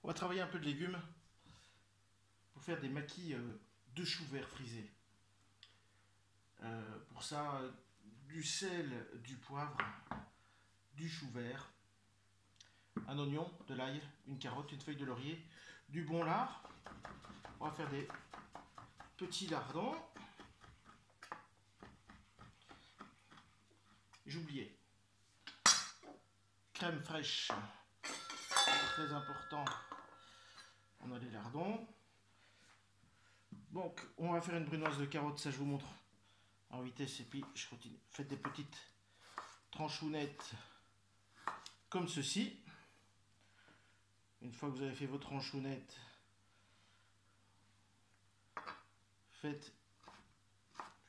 On va travailler un peu de légumes pour faire des maquis de choux verts frisés. Pour ça, du sel, du poivre, du chou vert, un oignon, de l'ail, une carotte, une feuille de laurier, du bon lard. On va faire des petits lardons. J'oubliais. Crème fraîche, très important. On a les lardons. Donc, on va faire une brunoise de carottes, ça je vous montre en vitesse et puis je continue. Faites des petites tranchounettes comme ceci. Une fois que vous avez fait votre tranchounette, faites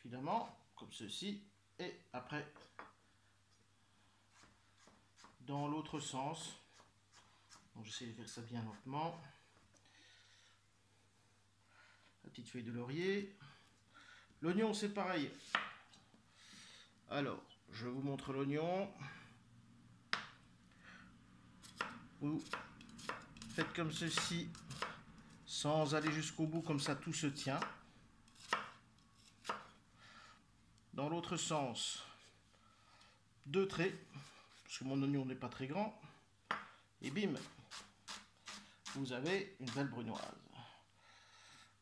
filamment comme ceci et après dans l'autre sens. Donc j'essaie de faire ça bien lentement. La petite feuille de laurier. L'oignon c'est pareil. Alors je vous montre l'oignon. Vous faites comme ceci sans aller jusqu'au bout, comme ça tout se tient. Dans l'autre sens, 2 traits, parce que mon oignon n'est pas très grand. Et bim, vous avez une belle brunoise.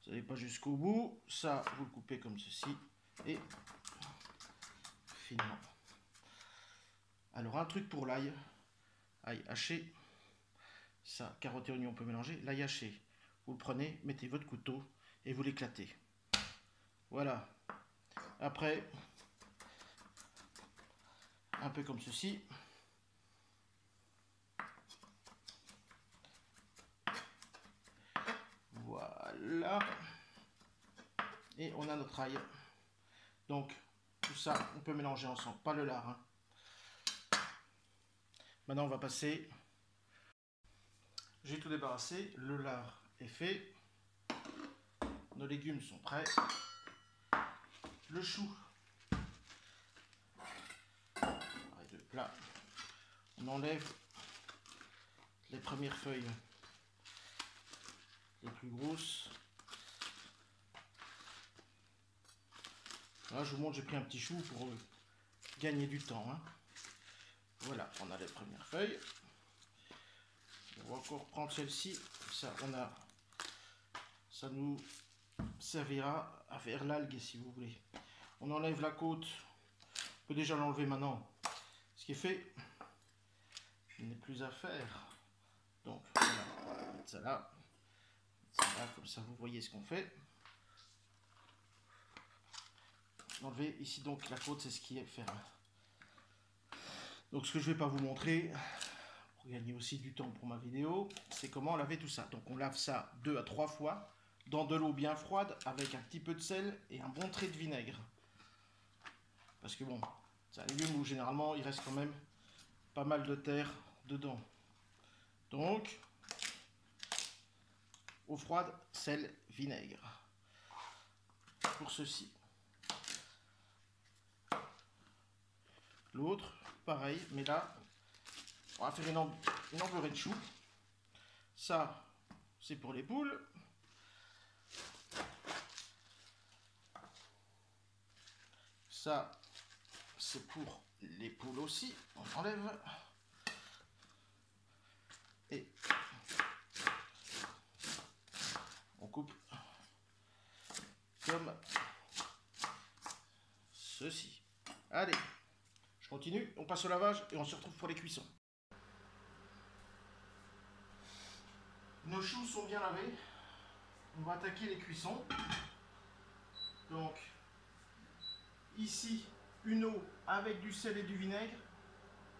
Vous n'allez pas jusqu'au bout, ça vous le coupez comme ceci et finement. Alors un truc pour l'ail, ail haché, ça, carotte et oignon on peut mélanger. L'ail haché, vous le prenez, mettez votre couteau et vous l'éclatez. Voilà. Après, un peu comme ceci. Voilà. Et on a notre ail. Donc, tout ça, on peut mélanger ensemble. Pas le lard. Maintenant, on va passer. J'ai tout débarrassé. Le lard est fait. Nos légumes sont prêts. Le chou. Pareil, le plat. On enlève les premières feuilles les plus grosses. Là, je vous montre, j'ai pris un petit chou pour gagner du temps. Voilà, on a les premières feuilles. On va encore prendre celle-ci. Ça nous servira à faire l'algue si vous voulez. On enlève la côte. On peut déjà l'enlever maintenant. Ce qui est fait, il n'est plus à faire. Donc voilà, on va mettre ça là. Comme ça vous voyez ce qu'on fait. Enlever ici donc la côte, c'est ce qui est fait. Donc ce que je vais pas vous montrer, pour gagner aussi du temps pour ma vidéo, c'est comment laver tout ça. Donc on lave ça 2 à 3 fois dans de l'eau bien froide avec un petit peu de sel et un bon trait de vinaigre. Parce que bon, c'est un légume où généralement il reste quand même pas mal de terre dedans. Donc, eau froide, sel, vinaigre. Pour ceci. L'autre, pareil, mais là, on va faire une enveloppe de chou. Ça, c'est pour les poules. Ça, c'est pour les poules aussi. On enlève. Et on coupe comme ceci. Allez, je continue. On passe au lavage et on se retrouve pour les cuissons. Nos choux sont bien lavés. On va attaquer les cuissons. Donc, ici, une eau avec du sel et du vinaigre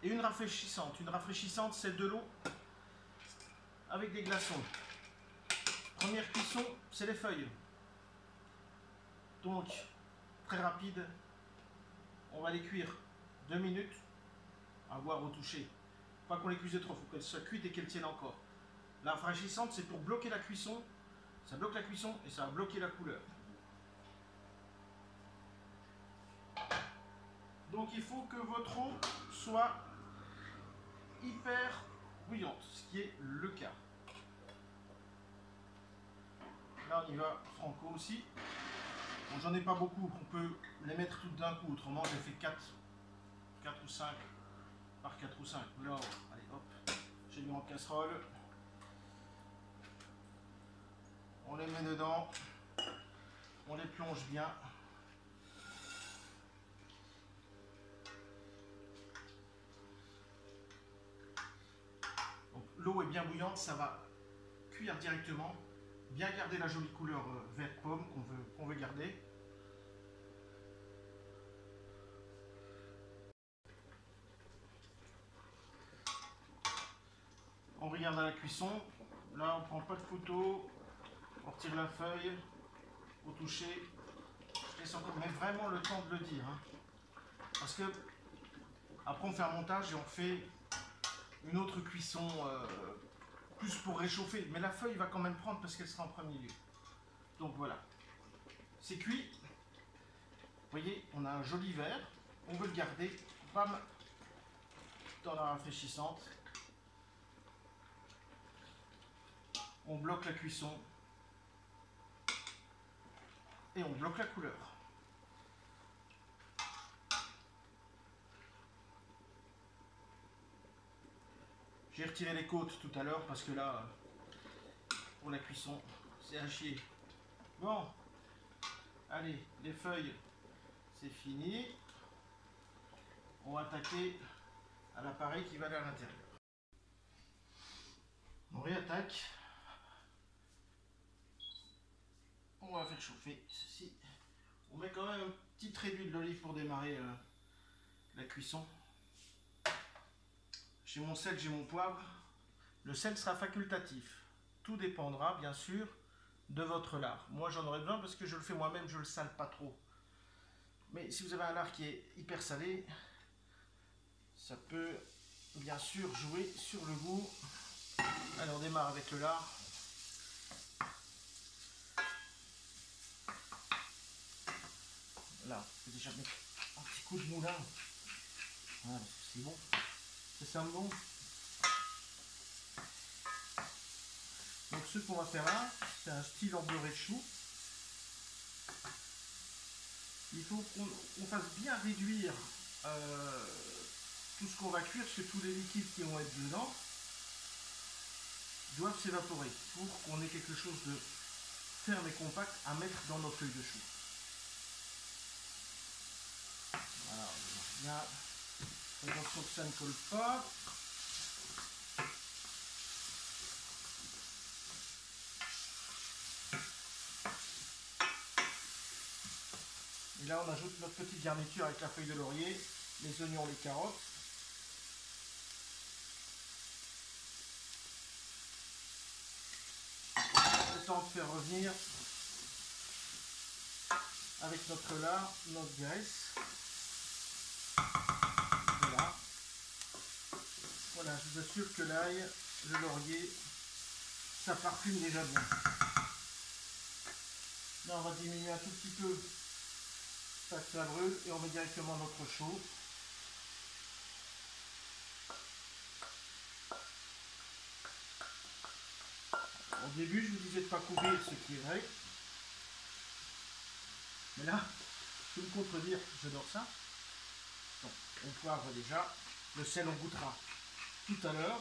et une rafraîchissante. Une rafraîchissante, c'est de l'eau avec des glaçons. Première cuisson, c'est les feuilles. Donc, très rapide. On va les cuire 2 minutes, à voir au toucher. Pas qu'on les cuise trop, il faut qu'elles soient cuites et qu'elles tiennent encore. La rafraîchissante, c'est pour bloquer la cuisson. Ça bloque la cuisson et ça va bloquer la couleur. Donc il faut que votre eau soit hyper bouillante, ce qui est le cas. Là on y va franco aussi. Bon, j'en ai pas beaucoup, on peut les mettre toutes d'un coup, autrement j'ai fait 4 ou 5 par 4 ou 5. Là, allez hop, j'ai mis en casserole. On les met dedans, on les plonge bien. L'eau est bien bouillante, ça va cuire directement. Bien garder la jolie couleur vert pomme qu'on veut garder. On regarde à la cuisson. Là, on prend pas de photo. On retire la feuille au toucher. Je laisse encore, mais vraiment le temps de le dire. Hein. Parce que après on fait un montage et on fait une autre cuisson plus pour réchauffer. Mais la feuille va quand même prendre parce qu'elle sera en premier lieu. Donc voilà. C'est cuit. Vous voyez, on a un joli verre. On veut le garder. Bam, dans la rafraîchissante. On bloque la cuisson. Et on bloque la couleur. J'ai retiré les côtes tout à l'heure parce que là, pour la cuisson, c'est à chier. Bon, allez, les feuilles, c'est fini. On va attaquer à l'appareil qui va aller à l'intérieur. On réattaque. On va faire chauffer ceci. On met quand même un petit trait d'huile d'olive pour démarrer la cuisson. J'ai mon sel, j'ai mon poivre. Le sel sera facultatif. Tout dépendra bien sûr de votre lard. Moi j'en aurai besoin parce que je le fais moi-même, je le sale pas trop. Mais si vous avez un lard qui est hyper salé, ça peut bien sûr jouer sur le goût. Allez, on démarre avec le lard. Là, je vais déjà mettre un petit coup de moulin. Voilà, c'est bon. C'est ça bon. Donc ce qu'on va faire là, c'est un style embeurré de chou. Il faut qu'on fasse bien réduire tout ce qu'on va cuire, parce que tous les liquides qui vont être dedans doivent s'évaporer pour qu'on ait quelque chose de ferme et compact à mettre dans nos feuilles de chou. Voilà, on bien. Attention que ça ne colle pas. Et là on ajoute notre petite garniture avec la feuille de laurier, les oignons, les carottes. Le temps de faire revenir avec notre lard, notre graisse. Voilà. Voilà, je vous assure que l'ail, le laurier, ça parfume déjà bien. Là on va diminuer un tout petit peu. Ça brûle et on met directement notre chaud. Au début, je vous disais de ne pas couvrir, ce qui est vrai. Mais là, je vais me contredire, j'adore ça. Donc, on poivre déjà. Le sel, on goûtera tout à l'heure.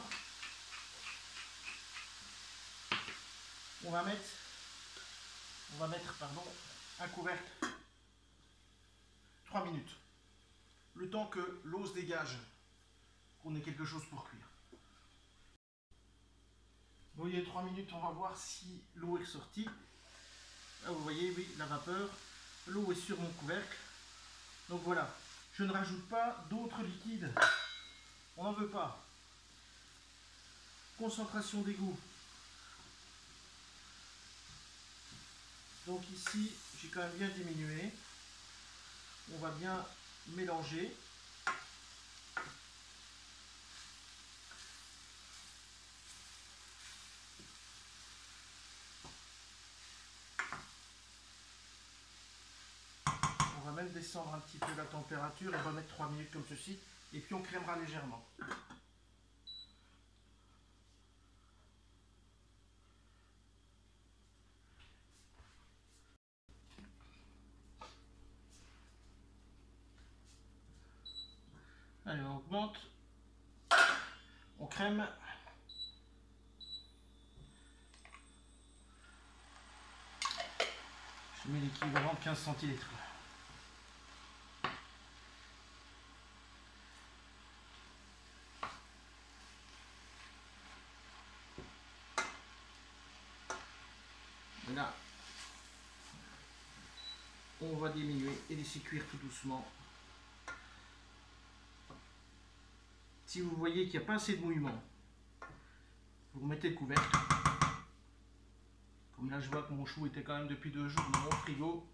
On va mettre un couvercle. 3 minutes. Le temps que l'eau se dégage, qu'on ait quelque chose pour cuire. Bon, il y a 3 minutes, on va voir si l'eau est ressortie. Là, vous voyez, oui, la vapeur. L'eau est sur mon couvercle. Donc voilà, je ne rajoute pas d'autres liquides. On n'en veut pas. Concentration d'égout. Donc ici, j'ai quand même bien diminué. On va bien mélanger. On va même descendre un petit peu la température et remettre 3 minutes comme ceci. Et puis on crémera légèrement. augmente. On crème. Je mets l'équivalent de 15 centilitres. Et là, on va diminuer et laisser cuire tout doucement. Si vous voyez qu'il n'y a pas assez de mouillement, vous remettez le couvercle. Comme là, je vois que mon chou était quand même depuis 2 jours dans mon frigo.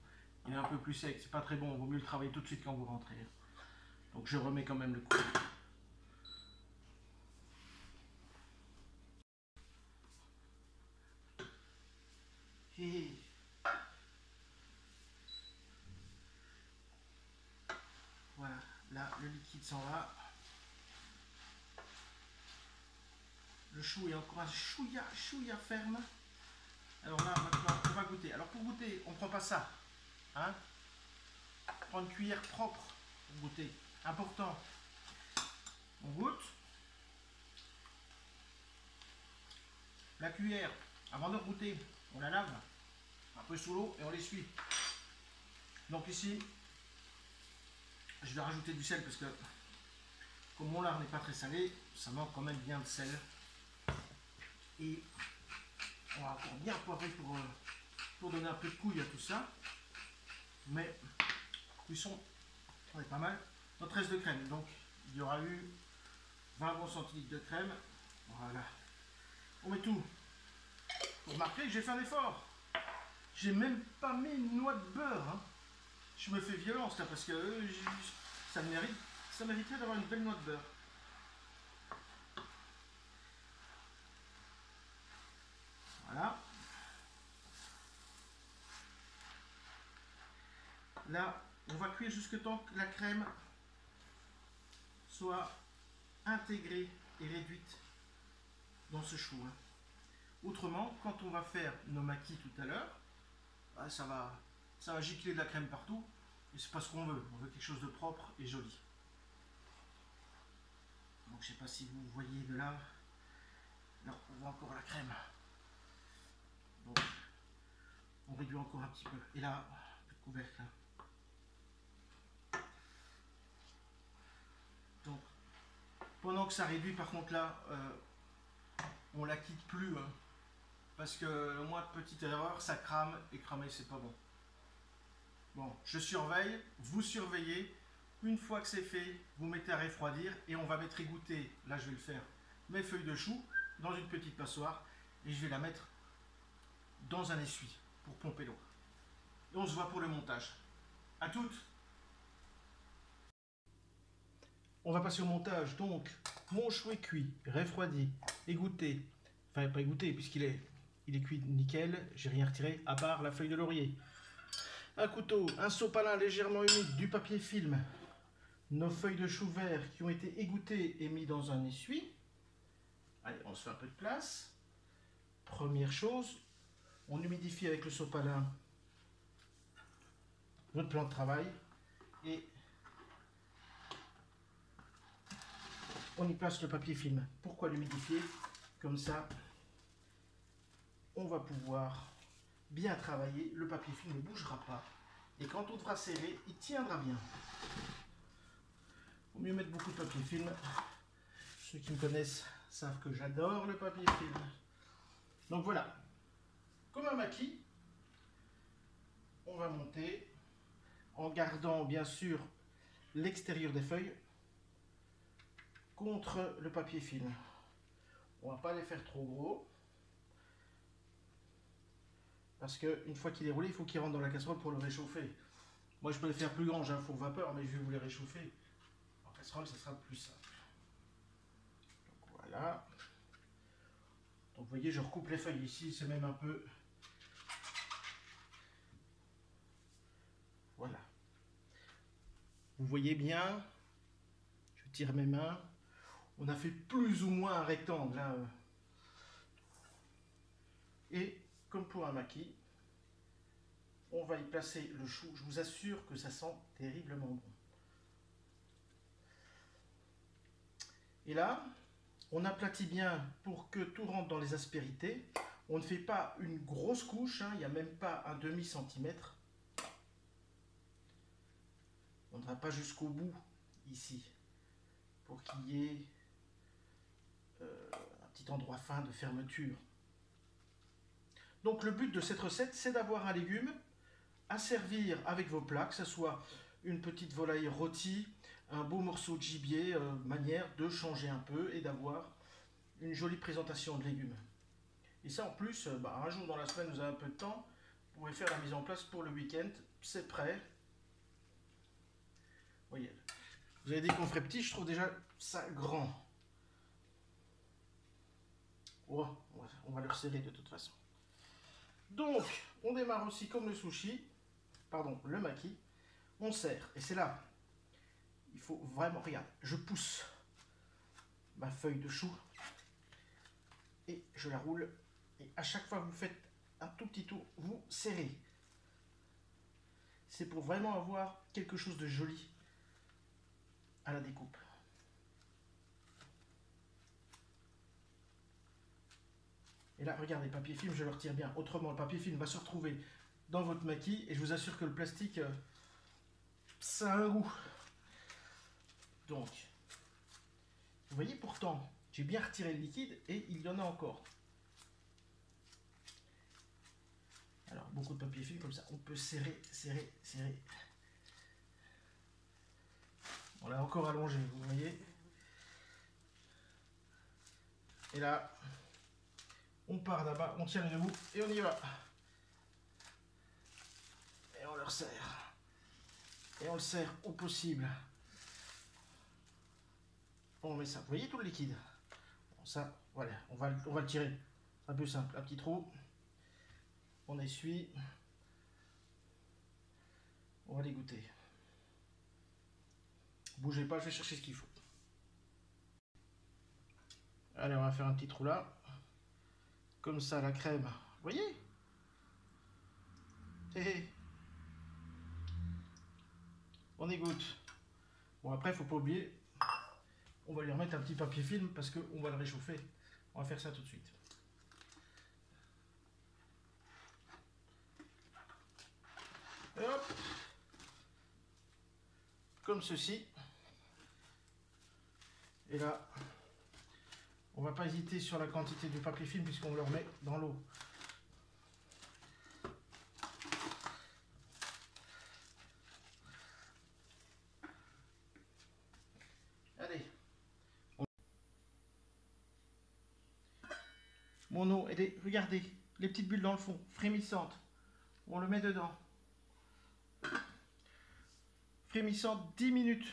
Il est un peu plus sec, c'est pas très bon. Il vaut mieux le travailler tout de suite quand vous rentrez. Donc je remets quand même le couvercle. Et voilà, là le liquide s'en va. Le chou est encore un chouïa ferme. Alors là, maintenant, on va goûter. Alors pour goûter, on ne prend pas ça. Hein? On prend une cuillère propre pour goûter. Important. On goûte. La cuillère, avant de goûter, on la lave un peu sous l'eau et on l'essuie. Donc ici, je vais rajouter du sel parce que comme mon lard n'est pas très salé, ça manque quand même bien de sel. Et on va encore bien poivrer pour donner un peu de couille à tout ça. Mais cuisson, on est pas mal. Notre reste de crème, donc il y aura eu 20 bons centilitres de crème. Voilà. On met tout. Pour remarquer que j'ai fait un effort. J'ai même pas mis une noix de beurre. Hein. Je me fais violence là parce que ça mériterait d'avoir une belle noix de beurre. Voilà. Là, on va cuire jusqu'à temps que la crème soit intégrée et réduite dans ce chou. Hein. Autrement, quand on va faire nos maquis tout à l'heure, bah, ça va gicler de la crème partout. Et c'est pas ce qu'on veut. On veut quelque chose de propre et joli. Donc je sais pas si vous voyez de là. Là, on voit encore la crème. Donc, on réduit encore un petit peu. Et là, le couvercle. Donc, pendant que ça réduit, par contre là, on la quitte plus. Hein, parce que le moins de petite erreur, ça crame. Et cramer, c'est pas bon. Bon, je surveille. Vous surveillez. Une fois que c'est fait, vous mettez à refroidir. Et on va mettre égoutter. Là, je vais le faire. Mes feuilles de chou dans une petite passoire. Et je vais la mettre dans un essuie pour pomper l'eau. Et on se voit pour le montage. À toutes. On va passer au montage. Donc, mon chou est cuit, refroidi, égoutté. Enfin, pas égoutté puisqu'il est cuit nickel. J'ai rien retiré à part la feuille de laurier. Un couteau, un sopalin légèrement humide, du papier film. Nos feuilles de chou vert qui ont été égouttées et mis dans un essuie. Allez, on se fait un peu de place. Première chose, on humidifie avec le sopalin notre plan de travail et on y place le papier film. Pourquoi l'humidifier? Comme ça, on va pouvoir bien travailler. Le papier film ne bougera pas. Et quand on devra serrer, il tiendra bien. Il vaut mieux mettre beaucoup de papier film. Ceux qui me connaissent savent que j'adore le papier film. Donc voilà. Comme un maquis, on va monter en gardant bien sûr l'extérieur des feuilles contre le papier film. On va pas les faire trop gros parce que une fois qu'il est roulé, il faut qu'il rentre dans la casserole pour le réchauffer. Moi je peux les faire plus grands, j'ai un four vapeur, mais je vais vous les réchauffer. En casserole, ça sera plus simple. Donc voilà. Donc vous voyez, je recoupe les feuilles ici, c'est même un peu... Voilà. Vous voyez bien, je tire mes mains. On a fait plus ou moins un rectangle. Hein. Et comme pour un maquis, on va y placer le chou. Je vous assure que ça sent terriblement bon. Et là, on aplatit bien pour que tout rentre dans les aspérités. On ne fait pas une grosse couche, hein, il n'y a même pas un demi-centimètre. On ne va pas jusqu'au bout ici pour qu'il y ait un petit endroit fin de fermeture. Donc le but de cette recette, c'est d'avoir un légume à servir avec vos plats, que ce soit une petite volaille rôtie, un beau morceau de gibier, manière de changer un peu et d'avoir une jolie présentation de légumes. Et ça en plus, un jour dans la semaine, vous avez un peu de temps, vous pouvez faire la mise en place pour le week-end, c'est prêt. Voyez, vous avez dit qu'on ferait petit, je trouve déjà ça grand. Oh, on va le resserrer de toute façon. Donc, on démarre aussi comme le sushi, pardon, le maki. On serre, et c'est là, il faut vraiment, regarde, je pousse ma feuille de chou et je la roule. Et à chaque fois que vous faites un tout petit tour, vous serrez. C'est pour vraiment avoir quelque chose de joli à la découpe. Et là, regardez, papier film, je le retire bien. Autrement, le papier film va se retrouver dans votre maquis et je vous assure que le plastique, ça a un goût. Donc, vous voyez, pourtant, j'ai bien retiré le liquide et il y en a encore. Alors, beaucoup de papier film comme ça, on peut serrer, serrer, serrer. On l'a encore allongé, vous voyez. Et là, on part là-bas, on tient les deux bouts et on y va. Et on le resserre. Et on le serre au possible. On met ça, vous voyez tout le liquide. Bon, ça, voilà, on va le tirer. C'est un peu simple, un petit trou. On essuie. On va l'égoutter. Bougez pas, je vais chercher ce qu'il faut. Allez, on va faire un petit trou là. Comme ça, la crème. Vous voyez? On égoutte. Bon, après, il ne faut pas oublier, on va lui remettre un petit papier film parce qu'on va le réchauffer. On va faire ça tout de suite. Et hop, comme ceci. Et là, on va pas hésiter sur la quantité du papier film puisqu'on le remet dans l'eau. Allez. Mon eau, regardez, les petites bulles dans le fond, frémissantes. On le met dedans. Frémissante 10 minutes,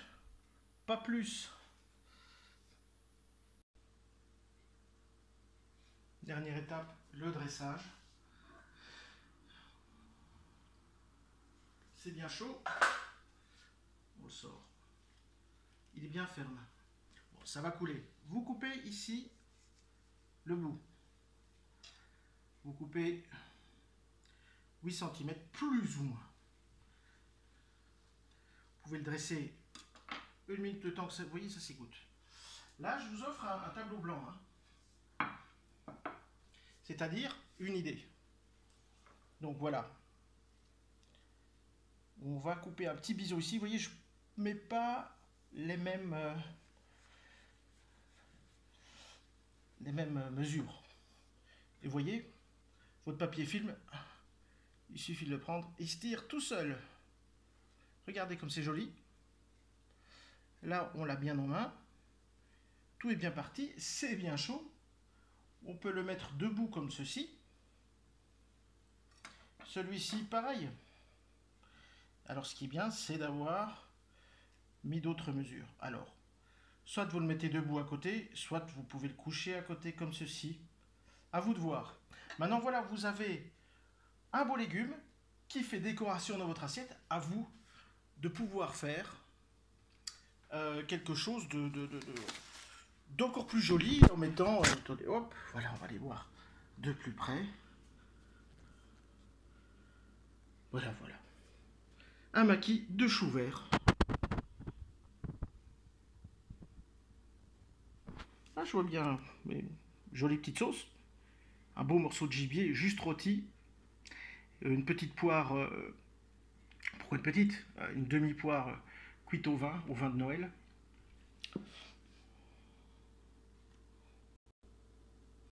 pas plus. Dernière étape, le dressage. C'est bien chaud. On le sort. Il est bien ferme. Bon, ça va couler. Vous coupez ici le bout. Vous coupez 8 cm plus ou moins. Vous pouvez le dresser une minute de temps que ça, vous voyez, ça s'égoutte. Là, je vous offre un tableau blanc. C'est-à-dire une idée. Donc voilà. On va couper un petit biseau ici. Vous voyez, je ne mets pas les mêmes mesures. Et vous voyez, votre papier film, il suffit de le prendre, il se tire tout seul. Regardez comme c'est joli. Là, on l'a bien en main. Tout est bien parti, c'est bien chaud. On peut le mettre debout comme ceci. Celui-ci, pareil. Alors, ce qui est bien, c'est d'avoir mis d'autres mesures. Alors, soit vous le mettez debout à côté, soit vous pouvez le coucher à côté comme ceci. À vous de voir. Maintenant, voilà, vous avez un beau légume qui fait décoration dans votre assiette. À vous de pouvoir faire quelque chose d'encore plus joli en mettant... attendez, hop, voilà, on va les voir de plus près. Voilà, voilà. Un maquis de chou vert. je vois bien. Mais jolie petite sauce. Un beau morceau de gibier, juste rôti. Une petite poire. Pourquoi une petite? Une demi-poire cuite au vin de Noël.